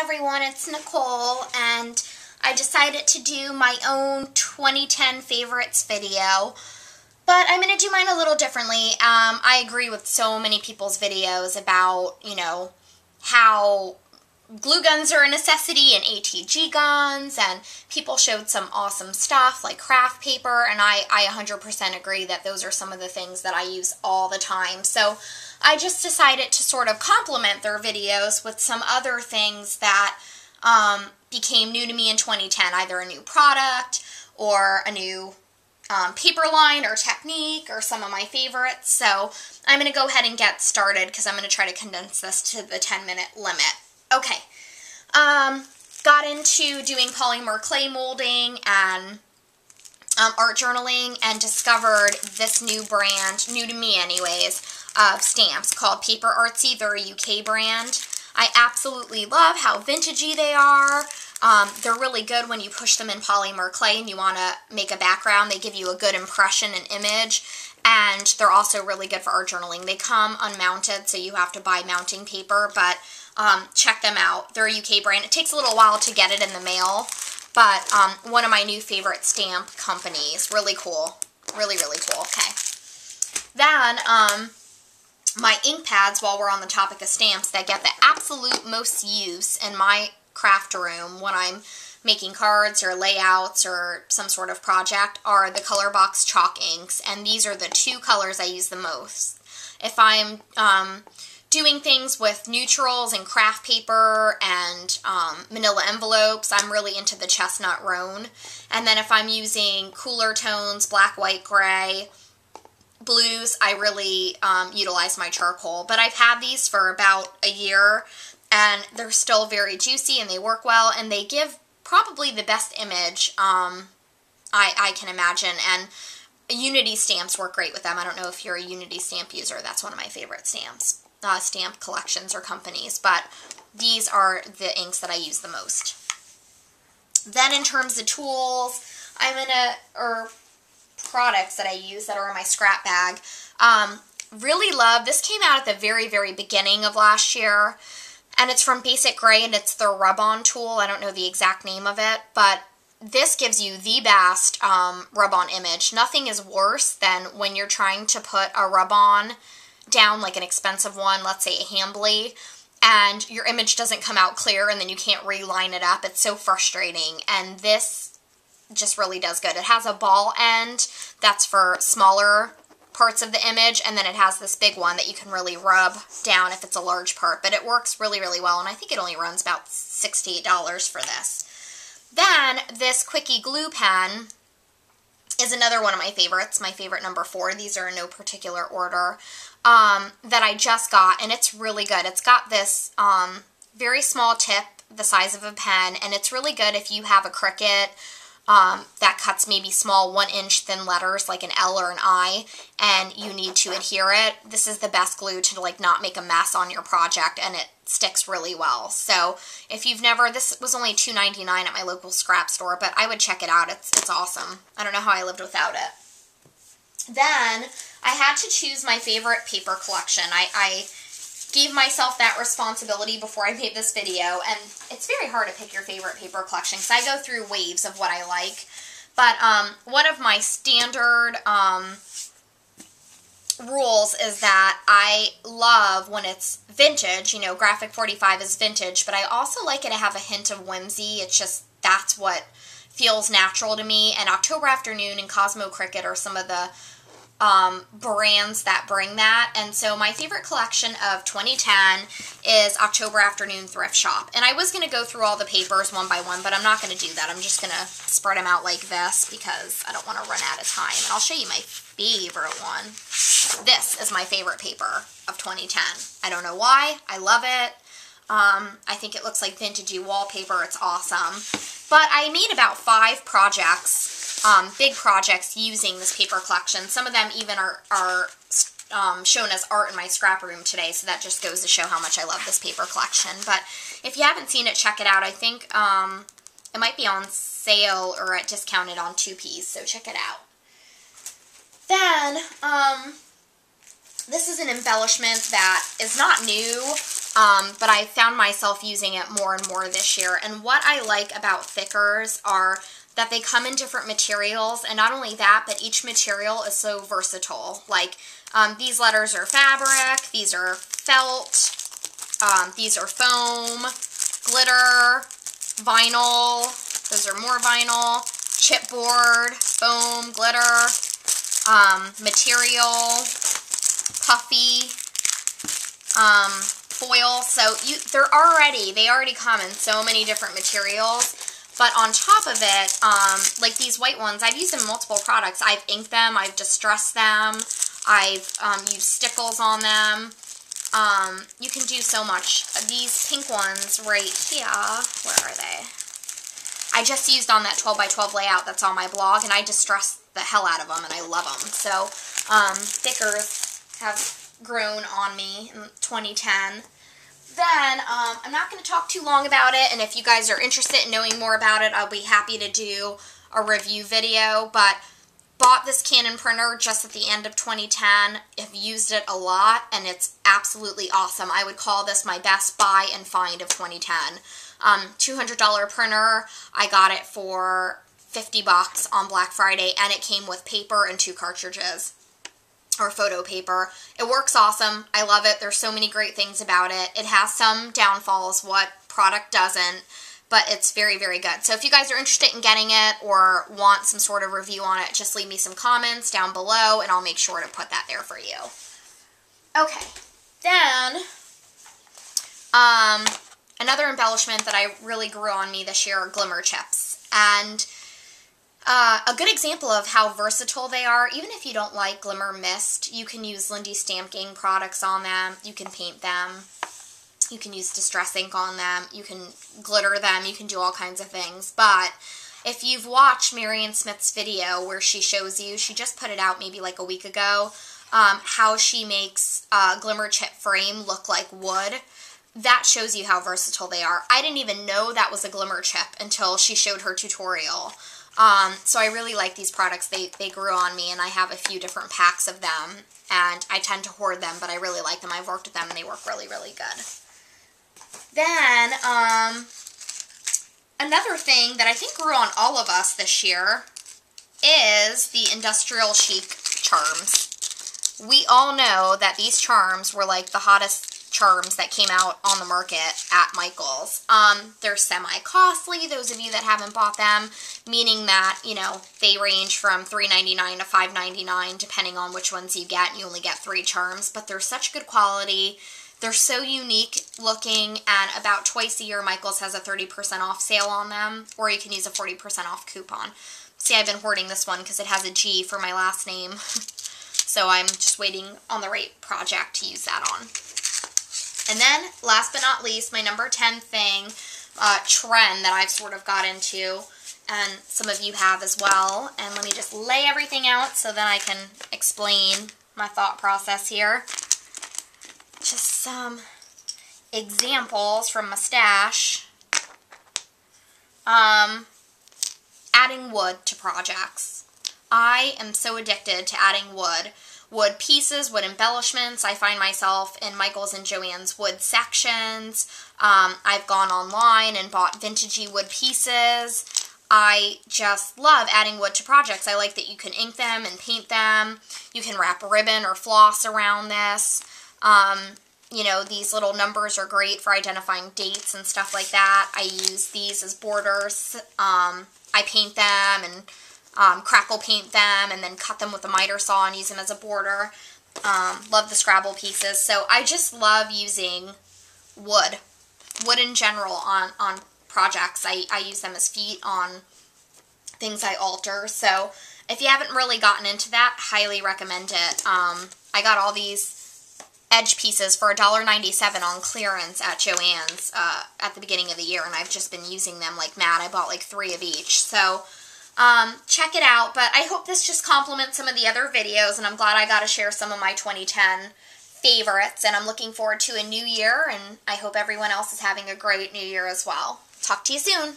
everyone, it's Nicole, and I decided to do my own 2010 favorites video, but I'm going to do mine a little differently. I agree with so many people's videos about, how glue guns are a necessity and ATG guns, and people showed some awesome stuff like craft paper, and I 100% agree that those are some of the things that I use all the time. So I just decided to sort of complement their videos with some other things that became new to me in 2010, either a new product or a new paper line or technique or some of my favorites. So I'm going to go ahead and get started because I'm going to try to condense this to the 10-minute limit. Okay, got into doing polymer clay molding and art journaling and discovered this new brand, new to me anyways, of stamps called Paper Artsy. They're a UK brand. I absolutely love how vintagey they are. They're really good when you push them in polymer clay and you want to make a background. They give you a good impression and image, and they're also really good for art journaling. They come unmounted, so you have to buy mounting paper, but check them out. They're a UK brand. It takes a little while to get it in the mail, but one of my new favorite stamp companies. Really cool. Really, really cool. Okay. Then, my ink pads, while we're on the topic of stamps, that get the absolute most use in my craft room when I'm making cards or layouts or some sort of project, are the Colorbox chalk inks, and these are the two colors I use the most. If I'm doing things with neutrals and craft paper and manila envelopes, I'm really into the chestnut roan. And then if I'm using cooler tones, black, white, gray, blues, I really utilize my charcoal. But I've had these for about a year, and they're still very juicy, and they work well, and they give probably the best image I can imagine. And Unity stamps work great with them. I don't know if you're a Unity stamp user. That's one of my favorite stamps. Stamp collections or companies, but these are the inks that I use the most. Then in terms of tools, or products that I use that are in my scrap bag, really love, this came out at the very, very beginning of last year, and it's from Basic Gray, and it's the rub-on tool. I don't know the exact name of it, but this gives you the best rub-on image. Nothing is worse than when you're trying to put a rub-on down, like an expensive one, let's say a Hambly, and your image doesn't come out clear and then you can't reline it up. It's so frustrating, and this just really does good. It has a ball end that's for smaller parts of the image, and then it has this big one that you can really rub down if it's a large part, but it works really, really well, and I think it only runs about $68 for this. Then this Quickie glue pen is another one of my favorites, my favorite number 4. These are in no particular order, that I just got, and it's really good. It's got this very small tip, the size of a pen, and it's really good if you have a Cricut that cuts maybe small 1-inch thin letters like an L or an I, and you need to adhere it. This is the best glue to not make a mess on your project, and it sticks really well. So if you've never, this was only $2.99 at my local scrap store, but I would check it out. It's awesome. I don't know how I lived without it. Then I had to choose my favorite paper collection. I gave myself that responsibility before I made this video, and it's very hard to pick your favorite paper collection because I go through waves of what I like. But one of my standard rules is that I love when it's vintage. Graphic 45 is vintage, but I also like it to have a hint of whimsy. It's just, that's what feels natural to me, and October Afternoon and Cosmo Cricut are some of the brands that bring that. And so my favorite collection of 2010 is October Afternoon Thrift Shop. And I was going to go through all the papers one by one, but I'm not going to do that. I'm just going to spread them out like this because I don't want to run out of time. And I'll show you my favorite one. This is my favorite paper of 2010. I don't know why. I love it. I think it looks like vintagey wallpaper. It's awesome. But I made about 5 projects, big projects, using this paper collection. Some of them even are shown as art in my scrap room today, so that just goes to show how much I love this paper collection. But if you haven't seen it, check it out. I think it might be on sale or at discounted on 2Ps, so check it out. Then, this is an embellishment that is not new, but I found myself using it more and more this year. And what I like about thickers are that they come in different materials, and not only that, but each material is so versatile. Like, these letters are fabric, these are felt, these are foam, glitter, vinyl, those are more vinyl, chipboard, foam, glitter, material, puffy, foil. So they already come in so many different materials. But on top of it, like these white ones, I've used in multiple products. I've inked them, I've distressed them, I've used stickles on them. You can do so much. These pink ones right here, where are they? I just used on that 12 by 12 layout that's on my blog, and I distressed the hell out of them, and I love them. So, thickers have grown on me in 2010. Then, I'm not going to talk too long about it, and if you guys are interested in knowing more about it, I'll be happy to do a review video, but bought this Canon printer just at the end of 2010. I've used it a lot, and it's absolutely awesome. I would call this my best buy and find of 2010. $200 printer. I got it for $50 on Black Friday, and it came with paper and 2 cartridges, or photo paper. It works awesome. I love it. There's so many great things about it. It has some downfalls, what product doesn't, but it's very, very good. So if you guys are interested in getting it or want some sort of review on it, just leave me some comments down below, and I'll make sure to put that there for you. Okay, then, another embellishment that I really grew on me this year are glimmer chips. And a good example of how versatile they are, even if you don't like glimmer mist, you can use Lindy Stamping products on them, you can paint them, you can use distress ink on them, you can glitter them, you can do all kinds of things. But if you've watched Marion Smith's video where she shows you, she just put it out maybe like a week ago, how she makes a glimmer chip frame look like wood. That shows you how versatile they are. I didn't even know that was a glimmer chip until she showed her tutorial. So I really like these products. They grew on me, and I have a few different packs of them, and I tend to hoard them, but I really like them. I've worked with them, and they work really, really good. Then, another thing that I think grew on all of us this year is the Industrial Chic charms. We all know that these charms were like the hottest charms that came out on the market at Michael's. They're semi-costly, those of you that haven't bought them, meaning that, you know, they range from $3.99 to $5.99 depending on which ones you get, and you only get 3 charms, but they're such good quality. They're so unique looking, and about twice a year Michael's has a 30% off sale on them, or you can use a 40% off coupon. See, I've been hoarding this one because it has a G for my last name, so I'm just waiting on the right project to use that on. And then, last but not least, my number 10 thing, trend that I've sort of got into, and some of you have as well. And let me just lay everything out so that I can explain my thought process here. Just some examples from my stash. Adding wood to projects. I am so addicted to adding wood. Wood pieces, wood embellishments. I find myself in Michael's and Joann's wood sections. I've gone online and bought vintagey wood pieces. I just love adding wood to projects. I like that you can ink them and paint them. You can wrap ribbon or floss around this. You know, these little numbers are great for identifying dates and stuff like that. I use these as borders. I paint them and crackle paint them, and then cut them with a miter saw and use them as a border. Love the Scrabble pieces. So I just love using wood in general on projects. I use them as feet on things I alter. So if you haven't really gotten into that, highly recommend it. I got all these edge pieces for $1.97 on clearance at Joann's at the beginning of the year, and I've just been using them like mad. I bought like 3 of each. So check it out, but I hope this just complements some of the other videos, and I'm glad I got to share some of my 2010 favorites, and I'm looking forward to a new year, and I hope everyone else is having a great new year as well. Talk to you soon.